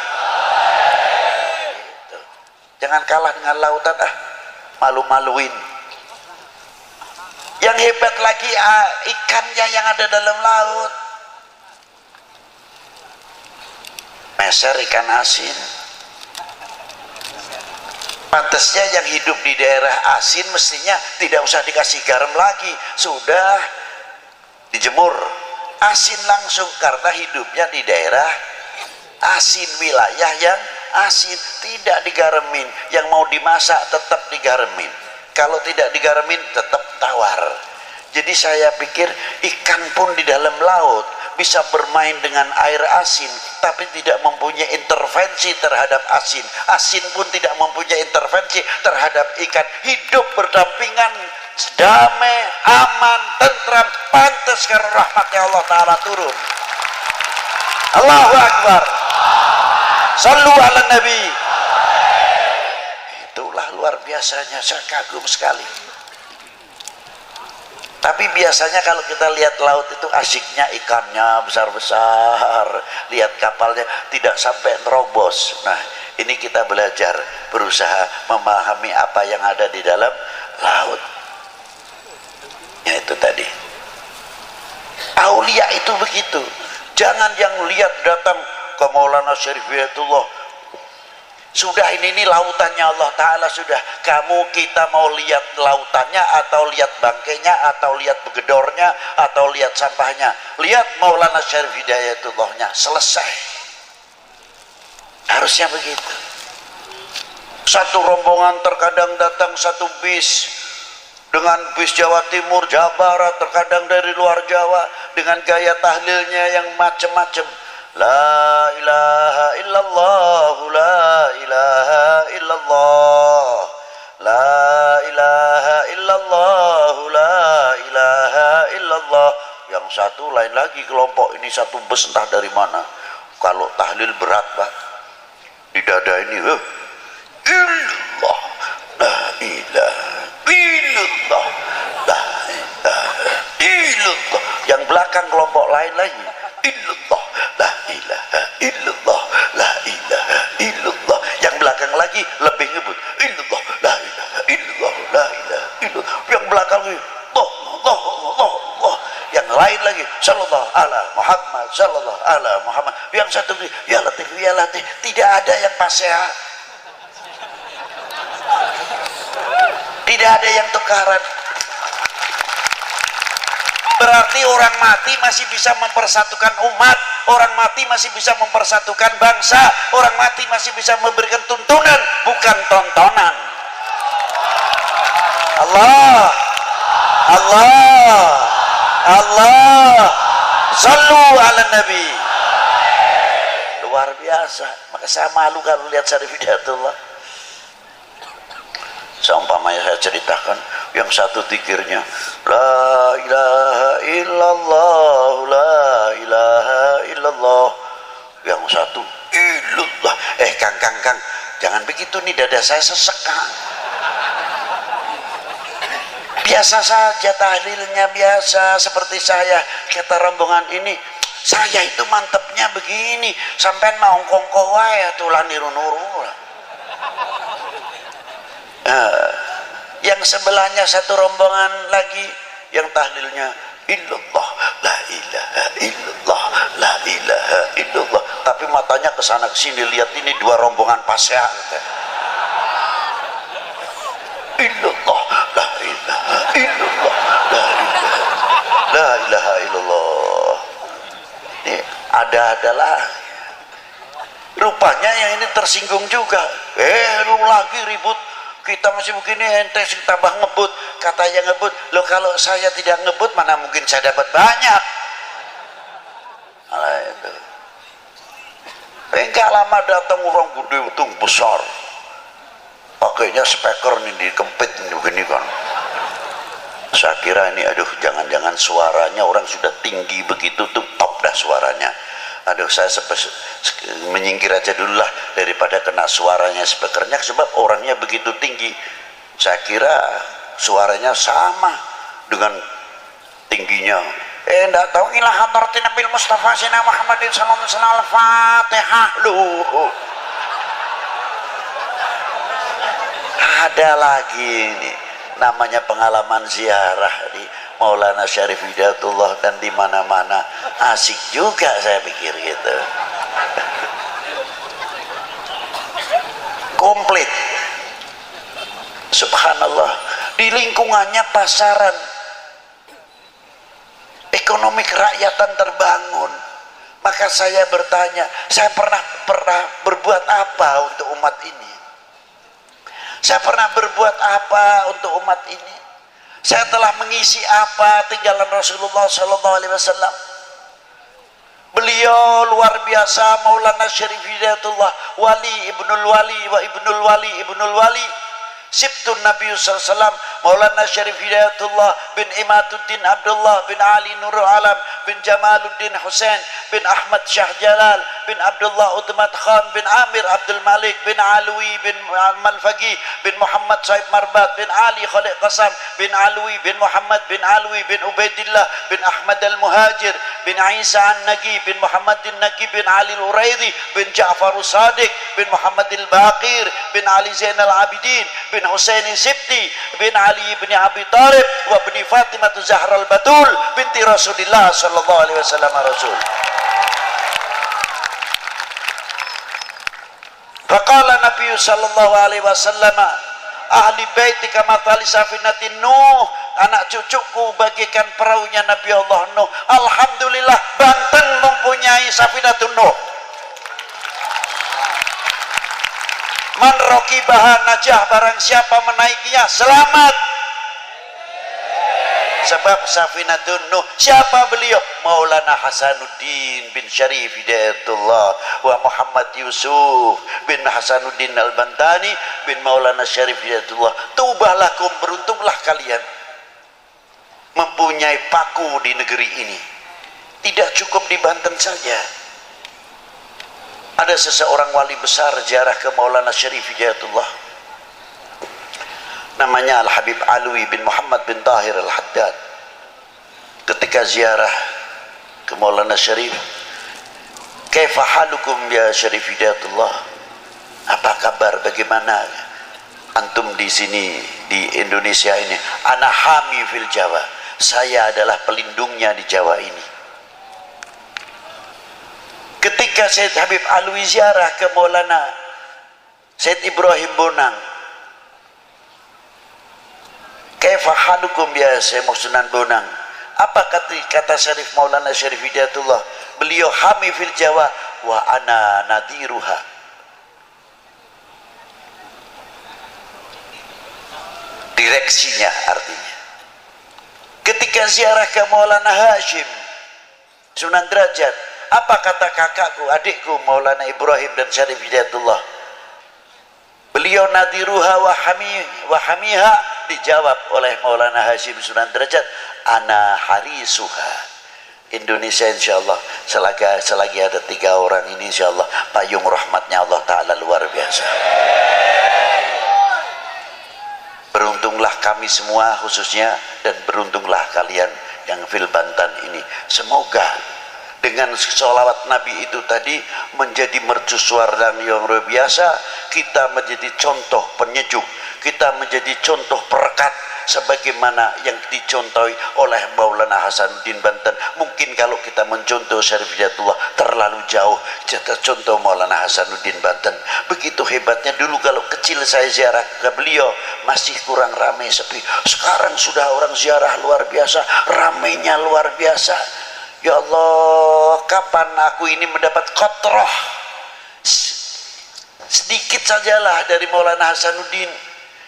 Jangan kalah dengan lautan, malu-maluin. Yang hebat lagi ikannya yang ada dalam laut. Meser ikan asin. Pantasnya yang hidup di daerah asin mestinya tidak usah dikasih garam lagi, sudah dijemur asin langsung, karena hidupnya di daerah asin, wilayah yang asin, tidak digaramin. Yang mau dimasak tetap digaramin, kalau tidak digaramin tetap tawar. Jadi saya pikir ikan pun di dalam laut bisa bermain dengan air asin tapi tidak mempunyai intervensi terhadap asin. Asin pun tidak mempunyai intervensi terhadap ikan. Hidup berdampingan, damai, aman, tentram. Pantas karena rahmatnya Allah Ta'ala turun. Allahu Akbar. Sallu ala Nabi. Itulah luar biasanya, saya kagum sekali. Tapi biasanya kalau kita lihat laut itu asiknya ikannya besar-besar, lihat kapalnya tidak sampai nerobos. Nah, ini kita belajar, berusaha memahami apa yang ada di dalam laut. Ya itu tadi. Aulia itu begitu. Jangan yang lihat datang ke Maulana Syarif Hidayatullah, sudah ini lautannya Allah Ta'ala, sudah kamu kita mau lihat lautannya atau lihat bangkainya atau lihat begedornya atau lihat sampahnya? Lihat Maulana Syarif Hidayatullahnya, selesai. Harusnya begitu. Satu rombongan terkadang datang satu bis dengan bis Jawa Timur, Jawa Barat, terkadang dari luar Jawa dengan gaya tahlilnya yang macam-macam. La ilaha illallah, la ilaha illallah, la ilaha illallah, la ilaha illallah. Yang satu lain lagi kelompok ini, satu bus entah dari mana. Kalau tahlil berat Pak, di dada ini illallah, la ilaha illallah, la ilaha illallah. Yang belakang kelompok lain lagi illallah, la ilaha illallah, la ilaha illallah. Yang belakang lagi lebih ngebut illallah, la ilaha illallah, la ilaha illallah. Yang belakang lagi Allah. Yang lain lagi sallallahu ala Muhammad, sallallahu ala Muhammad. Yang satu lagi ya Latif, ya Latif. Tidak ada yang paseha, tidak ada yang tukaran. Berarti orang mati masih bisa mempersatukan umat, orang mati masih bisa mempersatukan bangsa, orang mati masih bisa memberikan tuntunan, bukan tontonan. Allah, Allah, Allah, sallu ala Nabi. Luar biasa. Maka saya malu kalau lihat Syarif Hidayatullah. Seumpamanya saya ceritakan, yang satu tikirnya la ilaha illallah, la ilaha illallah. Yang satu illallah. Kang, jangan begitu nih, dada saya sesek Kang. Biasa saja tahlilnya, biasa seperti saya. Kata rombongan ini, saya itu mantepnya begini, sampai mau kongko wae tulan niru-nuru. Yang sebelahnya satu rombongan lagi yang tahlilnya illallah, la ilaha illallah, la ilaha illallah. Tapi matanya ke sana ke sini, lihat ini dua rombongan pasya. Illallah, la ilaha illallah, la ilaha illallah. Ini ada-adalah. Rupanya yang ini tersinggung juga. Lu lagi ribut, kita masih begini, ente tambah ngebut. Katanya ngebut, lo kalau saya tidak ngebut mana mungkin saya dapat banyak. Nah itu. Enggak lama datang orang gede itu besar, pakainya speaker ini dikempit ini begini kan. Saya kira ini aduh, jangan-jangan suaranya orang sudah tinggi begitu tuh, top dah suaranya. Aduh, saya menyingkir aja dulu lah daripada kena suaranya speakernya, sebab orangnya begitu tinggi. Saya kira suaranya sama dengan tingginya. Enggak tahu ilah hadratin Nabil Mustafa Sina Muhammadin sallallahu alaihi wasallam. Al-Fatihah lu. Ada lagi ini namanya pengalaman ziarah di Maulana Syarif Hidayatullah, dan di mana-mana asik juga saya pikir gitu. Komplit. Subhanallah, di lingkungannya pasaran, ekonomi kerakyatan terbangun. Maka saya bertanya, saya pernah berbuat apa untuk umat ini? Saya pernah berbuat apa untuk umat ini? Saya telah mengisi apa tinggalan Rasulullah Sallallahu Alaihi Wasallam? Beliau luar biasa, Maulana Syarif Hidayatullah, wali ibnul wali wa ibnul wali ibnul wali. Sibtun Nabi SAW, Maulana Syarif Hidayatullah bin Imaduddin Abdullah bin Ali Nurul Alam bin Jamaluddin Hussein bin Ahmad Syah Jalal bin Abdullah Uthman Khan bin Amir Abdul Malik bin Alwi bin Malfaqi bin Muhammad Saib Marbat bin Ali Khalid Qasam bin Alwi bin Muhammad bin Alwi bin Ubaidillah bin Ahmad Al-Muhajir bin Isa An-Nagi bin Muhammadin Nagi bin Ali Al-Uraidi bin Ja'far Sadiq bin Muhammad Al-Baqir bin Ali Zainal Abidin bin Husaini Sibti bin Ali bin Abi Talib wa bin Fatimah Zahra al-Batul binti Rasulillah sallallahu alaihi wasallam Rasul. Faqala Nabi sallallahu alaihi wasallam, ahli baiti kama tali safinatin Nuh, anak cucuku bagikan perahunya Nabi Allah Nuh. Alhamdulillah, Banten mempunyai safinatun Nuh. Man rokibaha najah, barang siapa menaikinya selamat. Sebab safinatun Nuh, siapa beliau? Maulana Hasanuddin bin Syarif Hidayatullah wa Muhammad Yusuf bin Hasanuddin Al-Bantani bin Maulana Syarif Hidayatullah. Tubahlah kaum, beruntunglah kalian mempunyai paku di negeri ini. Tidak cukup di Banten saja. Ada seseorang wali besar ziarah ke Maulana Syarif Hidayatullah, namanya Al-Habib Alwi bin Muhammad bin Tahir Al-Haddad. Ketika ziarah ke Maulana Syarif, kaifa halukum ya Syarif Hidayatullah, apa kabar, bagaimana antum di sini di Indonesia ini? Ana hami fil Jawa, saya adalah pelindungnya di Jawa ini. Ketika Syed Habib Alwi ziarah ke Maulana Syed Ibrahim Bonang, kaifa halukum ya Syekh Sunan Bonang, apa kata Syarif Maulana Syarif Hidayatullah? Beliau hami fil Jawa wa ana nadiruha. Direksinya artinya. Ketika ziarah ke Maulana Hashim Sunan Derajat, apa kata kakakku, adikku Maulana Ibrahim dan Syarif Hidayatullah? Beliau nadiruha wa hamiha, dijawab oleh Maulana Hashim Sunan Derajat, ana harisuha. Indonesia insyaallah selagi ada 3 orang ini insyaallah payung rahmatnya Allah Ta'ala luar biasa. Beruntunglah kami semua khususnya, dan beruntunglah kalian yang fil Banten ini. Semoga dengan sholawat Nabi itu tadi menjadi mercusuar dan yang luar biasa, kita menjadi contoh penyejuk, kita menjadi contoh perekat sebagaimana yang dicontohi oleh Maulana Hasanuddin Banten. Mungkin kalau kita mencontoh Syarif Hidayatullah terlalu jauh, kita contoh Maulana Hasanuddin Banten. Begitu hebatnya. Dulu kalau kecil saya ziarah ke beliau masih kurang ramai, sepi. Sekarang sudah orang ziarah luar biasa, ramainya luar biasa. Ya Allah, kapan aku ini mendapat kotroh sedikit sajalah dari Maulana Hasanuddin,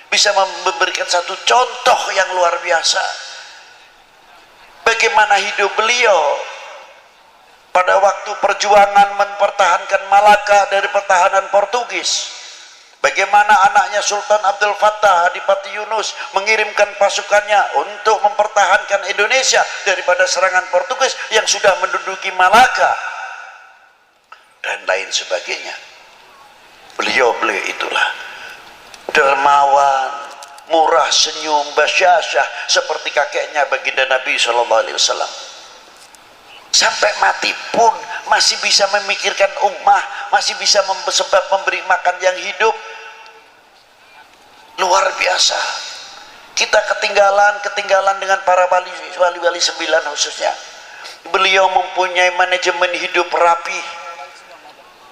bisa memberikan satu contoh yang luar biasa. Bagaimana hidup beliau pada waktu perjuangan mempertahankan Malaka dari pertahanan Portugis. Bagaimana anaknya Sultan Abdul Fattah Adipati Yunus mengirimkan pasukannya untuk mempertahankan Indonesia daripada serangan Portugis yang sudah menduduki Malaka dan lain sebagainya. Beliau itulah dermawan, murah senyum, basyasyah seperti kakeknya baginda Nabi SAW. Sampai mati pun masih bisa memikirkan ummah, masih bisa sebab memberi makan yang hidup. Luar biasa. Kita ketinggalan dengan para wali-wali 9 khususnya. Beliau mempunyai manajemen hidup rapi,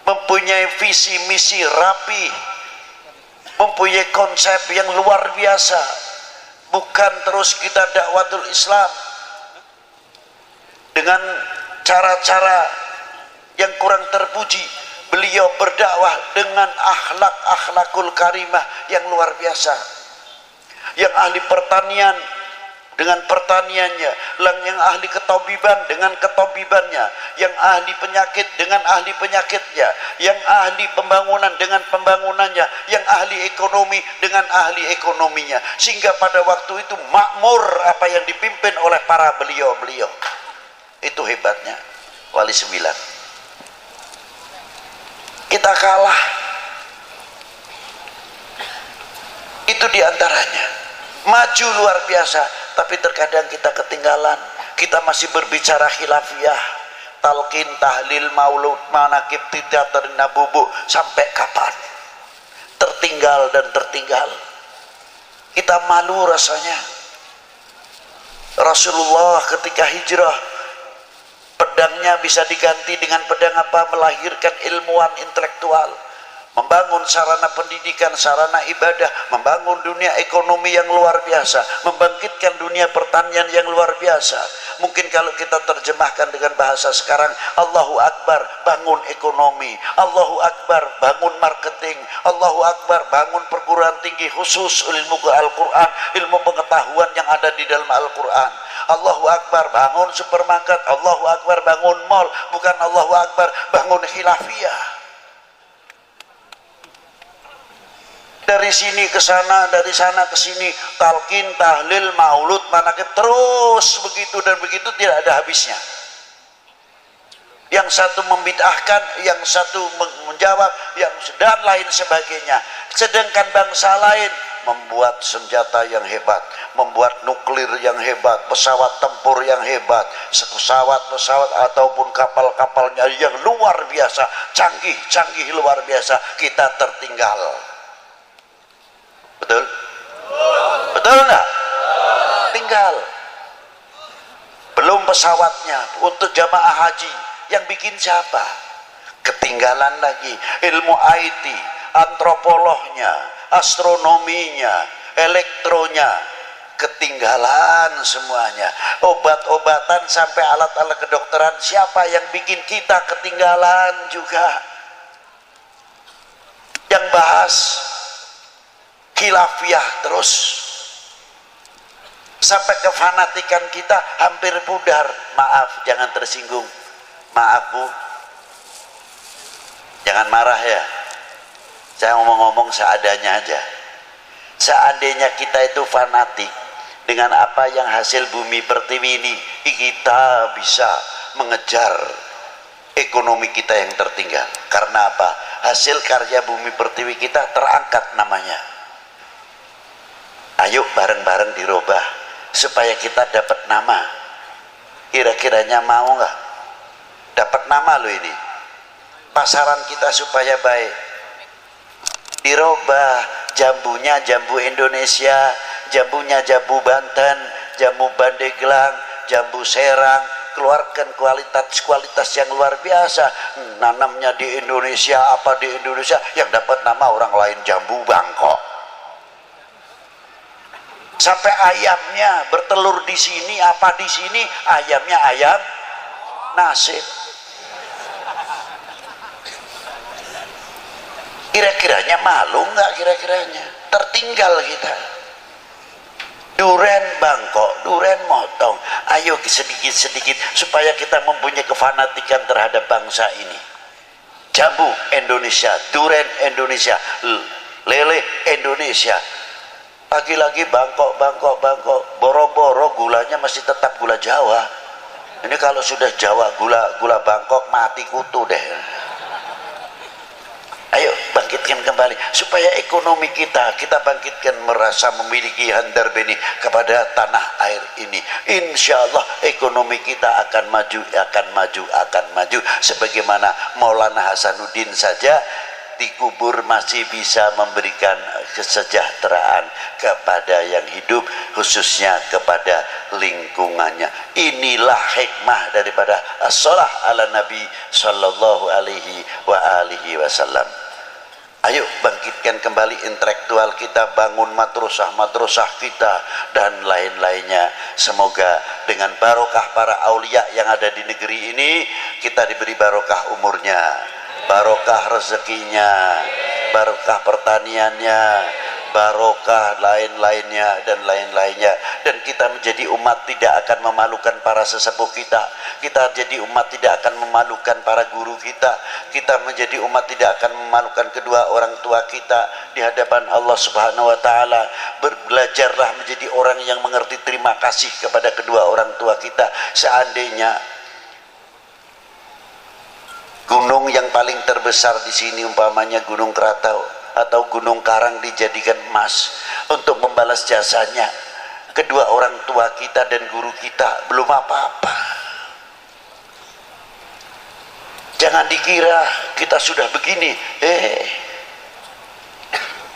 mempunyai visi misi rapi, mempunyai konsep yang luar biasa. Bukan terus kita dakwatul Islam dengan cara-cara yang kurang terpuji. Beliau berdakwah dengan akhlakul karimah yang luar biasa. Yang ahli pertanian dengan pertaniannya, yang ahli ketabiban dengan ketabibannya, yang ahli penyakit dengan ahli penyakitnya, yang ahli pembangunan dengan pembangunannya, yang ahli ekonomi dengan ahli ekonominya, sehingga pada waktu itu makmur apa yang dipimpin oleh para beliau-beliau. Itu hebatnya Wali Sembilan. Kita kalah, itu diantaranya. Maju luar biasa, tapi terkadang kita ketinggalan. Kita masih berbicara khilafiyah, talqin, tahlil, maulud, manakib, teater, nabubu. Sampai kapan? Tertinggal dan tertinggal. Kita malu rasanya. Rasulullah ketika hijrah, pedangnya bisa diganti dengan pedang apa? Melahirkan ilmuwan intelektual, membangun sarana pendidikan, sarana ibadah, membangun dunia ekonomi yang luar biasa, membangkitkan dunia pertanian yang luar biasa. Mungkin kalau kita terjemahkan dengan bahasa sekarang, Allahu Akbar, bangun ekonomi, Allahu Akbar, bangun marketing, Allahu Akbar, bangun perguruan tinggi khusus ilmu Al-Quran, ilmu pengetahuan yang ada di dalam Al-Quran. Allahu Akbar, bangun supermarket, Allahu Akbar, bangun mall, bukan Allahu Akbar, bangun khilafiyah. Dari sini ke sana, dari sana ke sini, talqin, tahlil, maulud, manakib, terus begitu dan begitu, tidak ada habisnya. Yang satu membid'ahkan, yang satu menjawab, yang dan lain sebagainya. Sedangkan bangsa lain membuat senjata yang hebat, membuat nuklir yang hebat, pesawat tempur yang hebat, pesawat-pesawat ataupun kapal-kapalnya yang luar biasa, canggih-canggih luar biasa. Kita tertinggal. Betul? Betul enggak? Tinggal. Belum pesawatnya untuk jamaah haji, yang bikin siapa? Ketinggalan lagi. Ilmu IT, antropolognya, astronominya, elektronya, ketinggalan semuanya. Obat-obatan sampai alat-alat kedokteran, siapa yang bikin kita ketinggalan juga? Yang bahas khilafiyah terus, sampai kefanatikan kita hampir pudar. Maaf, jangan tersinggung. Maaf Bu, jangan marah ya. Saya ngomong-ngomong seadanya aja. Seandainya kita itu fanatik dengan apa yang hasil bumi pertiwi ini, kita bisa mengejar ekonomi kita yang tertinggal. Karena apa? Hasil karya bumi pertiwi kita terangkat namanya. Ayo bareng-bareng dirubah supaya kita dapat nama. Kira-kiranya mau nggak? Dapat nama lo ini. Pasaran kita supaya baik. Dirubah, jambunya jambu Indonesia, jambunya jambu Banten, jambu Pandeglang, jambu Serang. Keluarkan kualitas yang luar biasa. Nanamnya di Indonesia, apa di Indonesia, yang dapat nama orang lain jambu Bangkok. Sampai ayamnya bertelur di sini, apa di sini, ayamnya ayam nasib. Kira-kiranya malu nggak? Kira-kiranya tertinggal kita. Duren Bangkok, duren motong. Ayo sedikit-sedikit supaya kita mempunyai kefanatikan terhadap bangsa ini. Jambu Indonesia, duren Indonesia, lele Indonesia. Lagi-lagi Bangkok, boro-boro gulanya masih tetap gula Jawa. Ini kalau sudah Jawa, gula Bangkok mati kutu deh. Ayo bangkitkan kembali supaya ekonomi kita bangkitkan, merasa memiliki handar beni kepada tanah air ini. Insya Allah ekonomi kita akan maju sebagaimana Maulana Hasanuddin saja dikubur masih bisa memberikan kesejahteraan kepada yang hidup, khususnya kepada lingkungannya. Inilah hikmah daripada as-shalah ala Nabi sallallahu alaihi wa alihi wasallam. Ayo bangkitkan kembali intelektual kita, bangun madrasah kita dan lain-lainnya. Semoga dengan barokah para aulia yang ada di negeri ini, kita diberi barokah umurnya, barokah rezekinya, barokah pertaniannya, barokah, lain-lainnya dan lain-lainnya. Dan kita menjadi umat tidak akan memalukan para sesepuh kita. Kita jadi umat tidak akan memalukan para guru kita. Kita menjadi umat tidak akan memalukan kedua orang tua kita di hadapan Allah Subhanahu wa taala. Belajarlah menjadi orang yang mengerti terima kasih kepada kedua orang tua kita. Seandainya gunung yang paling terbesar di sini umpamanya Gunung Krakatau atau Gunung Karang dijadikan emas untuk membalas jasanya kedua orang tua kita dan guru kita, belum apa-apa. Jangan dikira kita sudah begini,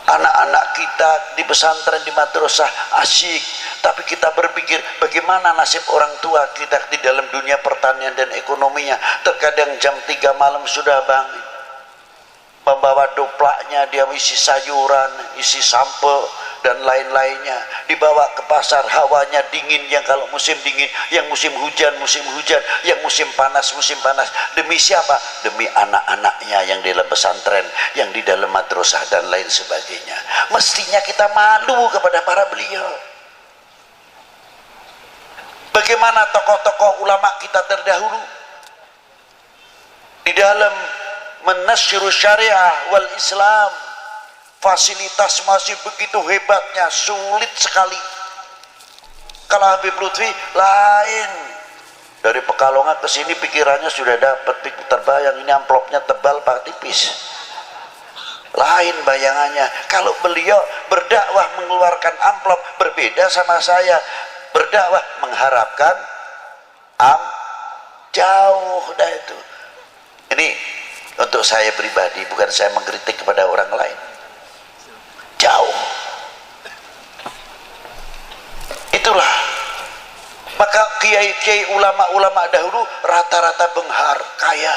anak-anak kita di pesantren, di madrasah asyik, tapi kita berpikir bagaimana nasib orang tua kita di dalam dunia pertanian dan ekonominya. Terkadang jam 3 malam sudah bangun, membawa doplaknya, dia isi sayuran, isi sampel dan lain-lainnya, dibawa ke pasar. Hawanya dingin, yang kalau musim dingin, yang musim hujan, yang musim panas. Demi siapa? Demi anak-anaknya yang di dalam pesantren, yang di dalam madrasah dan lain sebagainya. Mestinya kita malu kepada para beliau. Bagaimana tokoh-tokoh ulama kita terdahulu di dalam menasyirus syariah wal Islam, fasilitas masih begitu hebatnya, sulit sekali. Kalau Habib Lutfi lain, dari Pekalongan ke sini pikirannya sudah dapat, terbayang ini amplopnya tebal pak tipis, lain bayangannya. Kalau beliau berdakwah mengeluarkan amplop, berbeda sama saya berdakwah mengharapkan jauh dah itu. Ini untuk saya pribadi, bukan saya mengkritik kepada orang lain. Jauh. Itulah. Maka kiai-kiai ulama-ulama dahulu rata-rata benghar, kaya.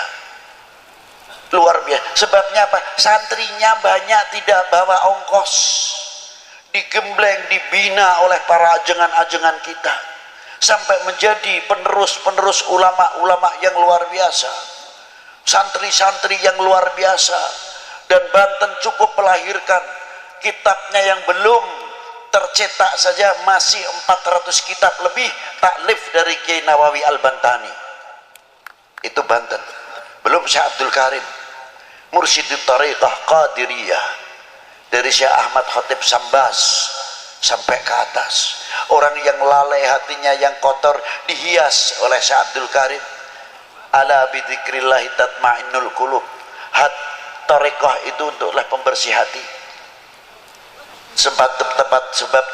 Luar biasa. Sebabnya apa? Santrinya banyak tidak bawa ongkos. Digembleng, dibina oleh para ajengan-ajengan kita. Sampai menjadi penerus-penerus ulama-ulama yang luar biasa. Santri-santri yang luar biasa. Dan Banten cukup melahirkan kitabnya yang belum tercetak saja masih 400 kitab lebih taklif dari Kiai Nawawi Al-Bantani. Itu Banten. Belum Syekh Abdul Karim, Mursyidut Thariqah Qadiriyah, dari Syekh Ahmad Khatib Sambas sampai ke atas. Orang yang lalai hatinya, yang kotor, dihias oleh Syekh Abdul Karim. Ala bidzikrillahi tatmainnul qulub. Thariqah itu untuklah pembersih hati. Sebab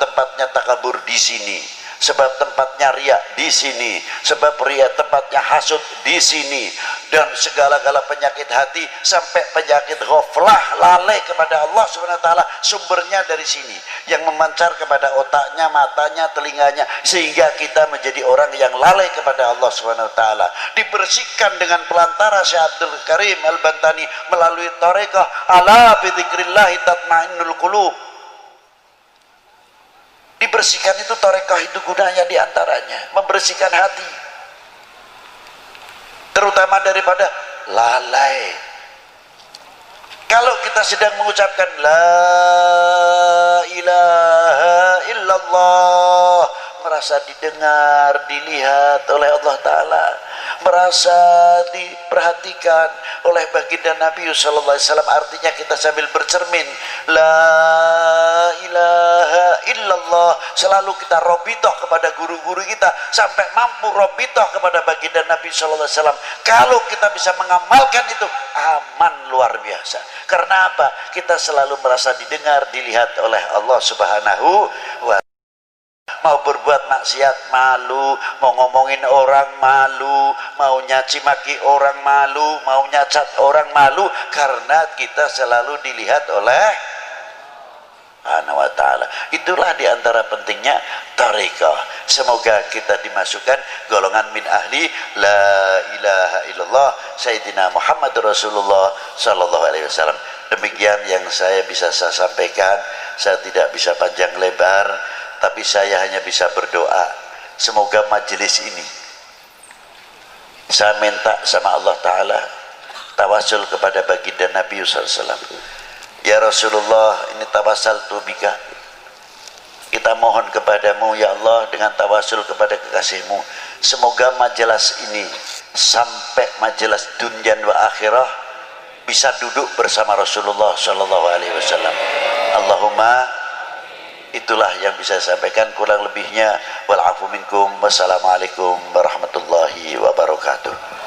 tempatnya takabur di sini, sebab tempatnya riya di sini, sebab riya tempatnya hasud di sini, dan segala-gala penyakit hati sampai penyakit ghaflah, lalai kepada Allah Subhanahu wa taala, sumbernya dari sini, yang memancar kepada otaknya, matanya, telinganya, sehingga kita menjadi orang yang lalai kepada Allah Subhanahu wa taala. Dibersihkan dengan pelantara Syekh Abdul Karim Al-Bantani melalui thariqah ala bidzikrillah tatmainnul qulub. Dibersihkan itu, thariqah itu gunanya diantaranya membersihkan hati, terutama daripada lalai. Kalau kita sedang mengucapkan la ilaha illallah, merasa didengar, dilihat oleh Allah Ta'ala, merasa diperhatikan oleh baginda Nabi sallallahu alaihi wasallam, artinya kita sambil bercermin la ilaha illallah, selalu kita robitoh kepada guru-guru kita sampai mampu robitoh kepada baginda Nabi sallallahu alaihi wasallam. Kalau kita bisa mengamalkan itu, aman luar biasa. Karena apa? Kita selalu merasa didengar, dilihat oleh Allah Subhanahu wa. Mau berbuat maksiat malu, mau ngomongin orang malu, mau nyaci maki orang malu, mau nyacat orang malu, karena kita selalu dilihat oleh Subhanahu wa ta'ala. Itulah diantara pentingnya thariqah. Semoga kita dimasukkan golongan min ahli la ilaha illallah Sayyidina Muhammad Rasulullah sallallahu alaihi wasallam. Demikian yang saya bisa sampaikan. Saya tidak bisa panjang lebar, tapi saya hanya bisa berdoa, semoga majelis ini, saya minta sama Allah Ta'ala, tawasul kepada baginda Nabi SAW, Ya Rasulullah, ini tawassaltu bika, kita mohon kepadamu ya Allah dengan tawasul kepada kekasihmu, semoga majelis ini sampai majelis dunia wa akhirah bisa duduk bersama Rasulullah sallallahu alaihi wasallam. Allahumma, itulah yang bisa saya sampaikan, kurang lebihnya wal afu minkum. Wassalamualaikum warahmatullahi wabarakatuh.